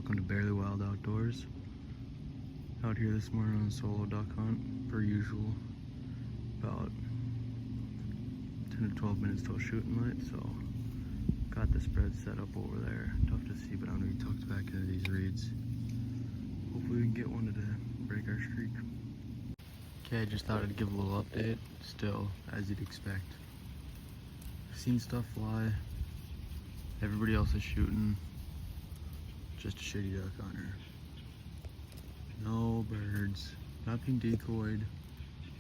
welcome to Barely Wild Outdoors. Out here this morning on a solo duck hunt, per usual. About 10 to 12 minutes till shooting light, so got the spread set up over there. Tough to see, but I'm gonna be tucked back into these reeds. Hopefully we can get one today, break our streak. Okay, I just thought I'd give a little update. Still, as you'd expect. Seen stuff fly. Everybody else is shooting. Just a shitty duck hunter. No birds. Not being decoyed.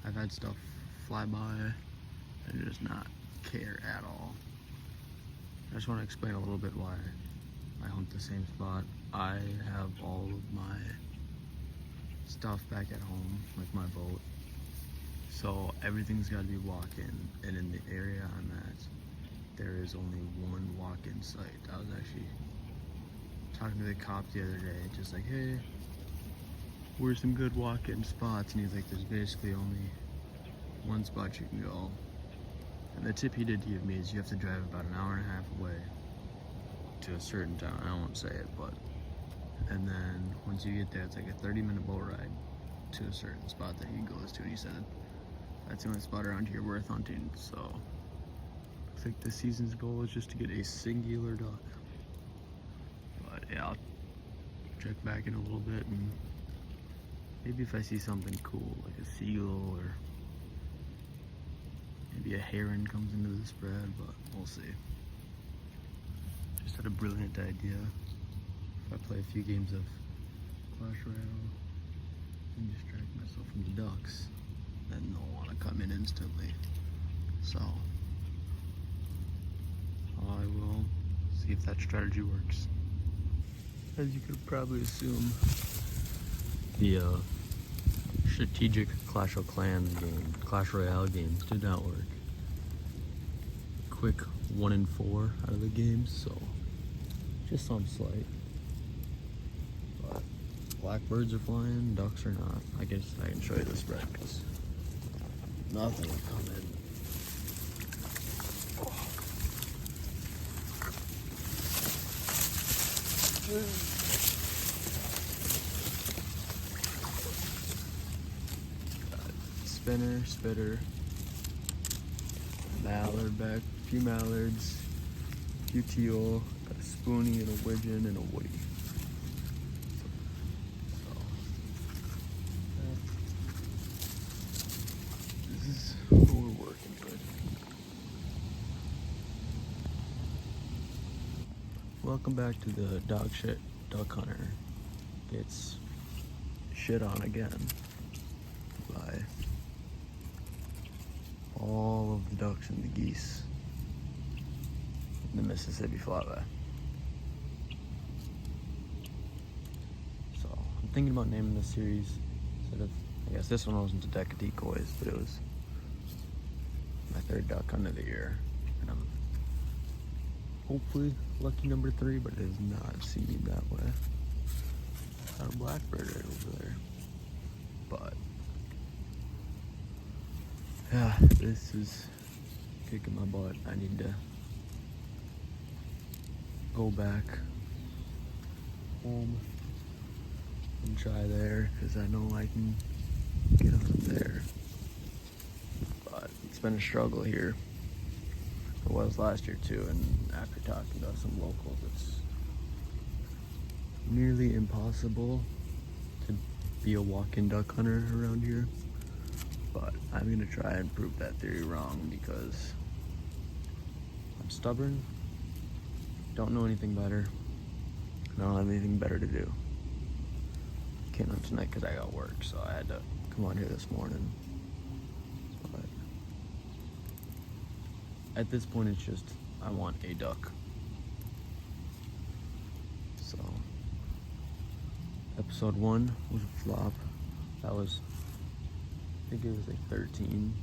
I've had stuff fly by and just not care at all. I just want to explain a little bit why I hunt the same spot. I have all of my stuff back at home, like my boat. So everything's got to be walk-in, and in the area I'm at, there is only one walk-in site. I was actually talking to the cop the other day, just like, hey, where's some good walk-in spots? And he's like, there's basically only one spot you can go. And the tip he did give me is you have to drive about an hour and a half away to a certain town. I won't say it, but, and then once you get there, it's like a 30-minute boat ride to a certain spot that he goes to. And he said that's the only spot around here worth hunting. So I think this season's goal is just to get a singular duck. But yeah, I'll check back in a little bit, and maybe if I see something cool like a seagull or maybe a heron comes into the spread, but we'll see. Just had a brilliant idea. If I play a few games of Clash Royale and distract myself from the ducks, then they'll want to come in instantly. So I will see if that strategy works. As you could probably assume, the strategic Clash of Clans game, Clash Royale games did not work. Quick 1 in 4 out of the games, so just some slight. But blackbirds are flying, ducks are not. I guess I can show you the spread because nothing will come in. Spinner, spitter, mallard back, a few mallards, a few teal, got a spoonie and a widgeon and a woody. So, this is what we're working with. Welcome back to the dog shit duck hunter. Gets shit on again by all of the ducks and the geese in the Mississippi flyway. So I'm thinking about naming this series instead of, I guess this one wasn't a deck of decoys, but it was my third duck hunt of the year, and I'm hopefully lucky number 3, but it is not seeming that way. Got a blackbird right over there, but yeah, this is kicking my butt. I need to go back home and try there, because I know I can get up there. But it's been a struggle here. It was last year too, and after talking to some locals, it's nearly impossible to be a walk-in duck hunter around here. But I'm gonna try and prove that theory wrong, because I'm stubborn, don't know anything better, and I don't have anything better to do. Can't hunt tonight because I got work, so I had to come on here this morning. But at this point, it's just, I want a duck. So, episode 1 was a flop. That was, I think it was like 13.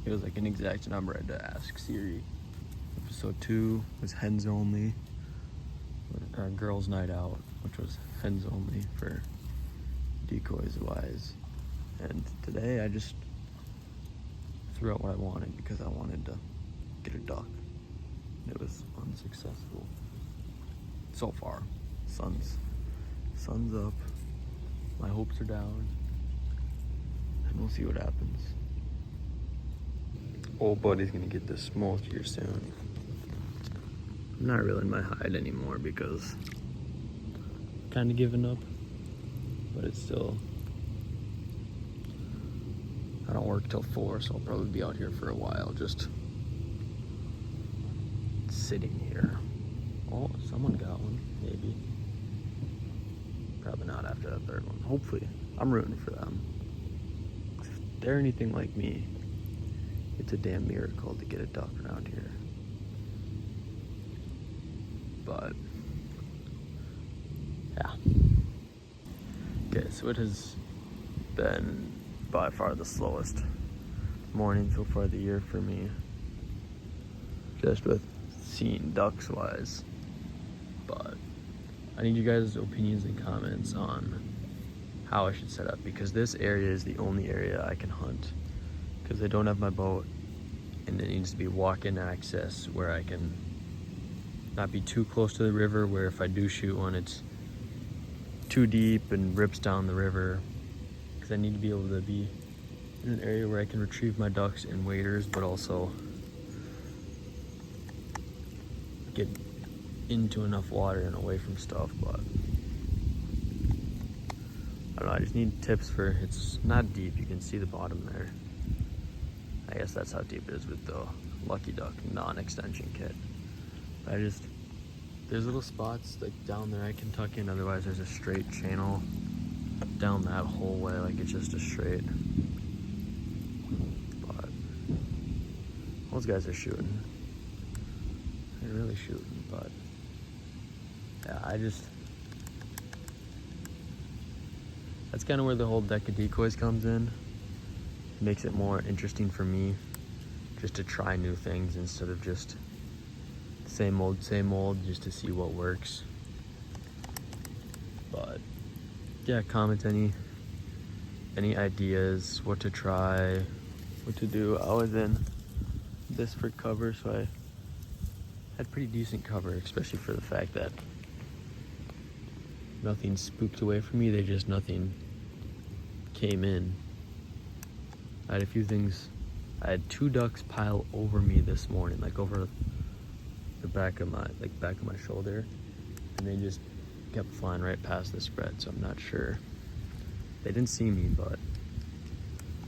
It was like an exact number I had to ask Siri. Episode 2 was hens only, girls night out, which was hens only for decoys wise. And today I just threw out what I wanted because I wanted to get a duck. It was unsuccessful so far. Sun's Sun's up. My hopes are down. And we'll see what happens. Old buddy's gonna get this smoked here soon. I'm not really in my hide anymore because I'm kind of giving up. But it's still, I don't work till 4, so I'll probably be out here for a while, just sitting here. Oh, someone got one, maybe. Probably not after that third one. Hopefully, I'm rooting for them. If they're anything like me, it's a damn miracle to get a duck around here. But, yeah. Okay, so it has been by far the slowest morning so far the year for me. Just with seeing ducks wise. But I need you guys' opinions and comments on how I should set up, because this area is the only area I can hunt, because I don't have my boat and it needs to be walk-in access where I can not be too close to the river, where if I do shoot one it's too deep and rips down the river, because I need to be able to be in an area where I can retrieve my ducks and waders, but also get into enough water and away from stuff. But I don't know, I just need tips for, it's not deep, you can see the bottom there. I guess that's how deep it is with the Lucky Duck non-extension kit. But I just, there's little spots like down there I can tuck in, otherwise there's a straight channel down that whole way, like it's just a straight. But those guys are shooting. They're really shooting, but yeah, that's kind of where the whole deck of decoys comes in. It makes it more interesting for me just to try new things instead of just same old, just to see what works. But yeah, comment any ideas, what to try, what to do. I was in this for cover, so I had pretty decent cover, especially for the fact that nothing spooked away from me. Nothing came in. I had a few things. I had 2 ducks pile over me this morning, like over the back of my shoulder, and they just kept flying right past the spread. So I'm not sure. They didn't see me, but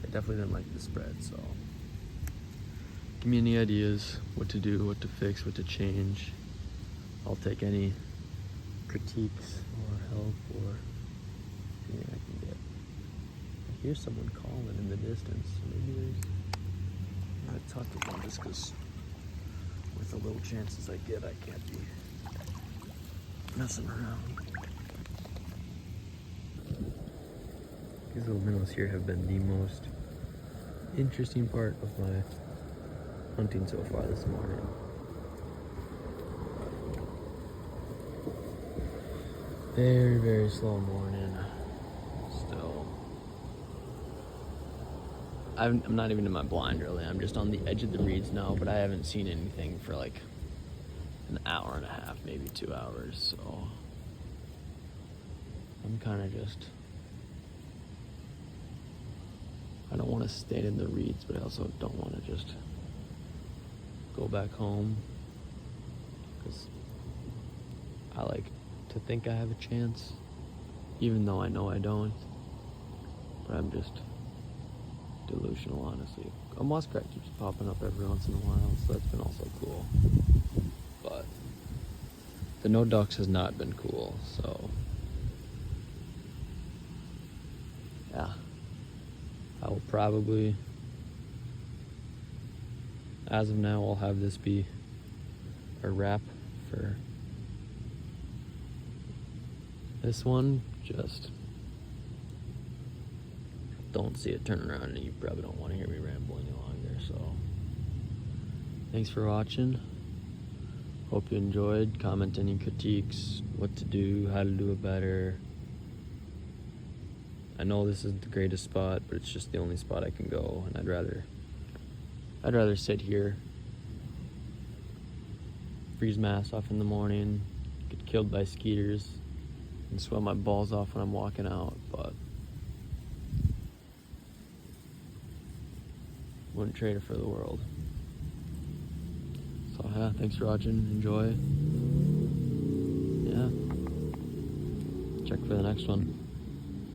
they definitely didn't like the spread. So give me any ideas, what to do, what to fix, what to change. I'll take any critiques or help or anything I can get. I hear someone calling in the distance. Maybe I talk to them just because with the little chances I get, I can't be messing around. These little minnows here have been the most interesting part of my hunting so far this morning. Very, very slow morning. Still. I'm not even in my blind really. I'm just on the edge of the reeds now, but I haven't seen anything for like an hour and a half, maybe 2 hours. So I'm kind of just, I don't want to stay in the reeds, but I also don't want to just go back home, because I like to think I have a chance, even though I know I don't. But I'm just delusional, honestly. A muskrat keeps popping up every once in a while, so that's been also cool. But the no ducks has not been cool, so yeah. I will probably, as of now, I'll have this be a wrap for this one. Just don't see it turn around, and you probably don't want to hear me ramble any longer. So thanks for watching. Hope you enjoyed. Comment any critiques, what to do, how to do it better. I know this isn't the greatest spot, but it's just the only spot I can go, and I'd rather sit here, freeze my ass off in the morning, get killed by skeeters, and sweat my balls off when I'm walking out, but wouldn't trade it for the world. So yeah, thanks for watching. Enjoy. Yeah. Check for the next one.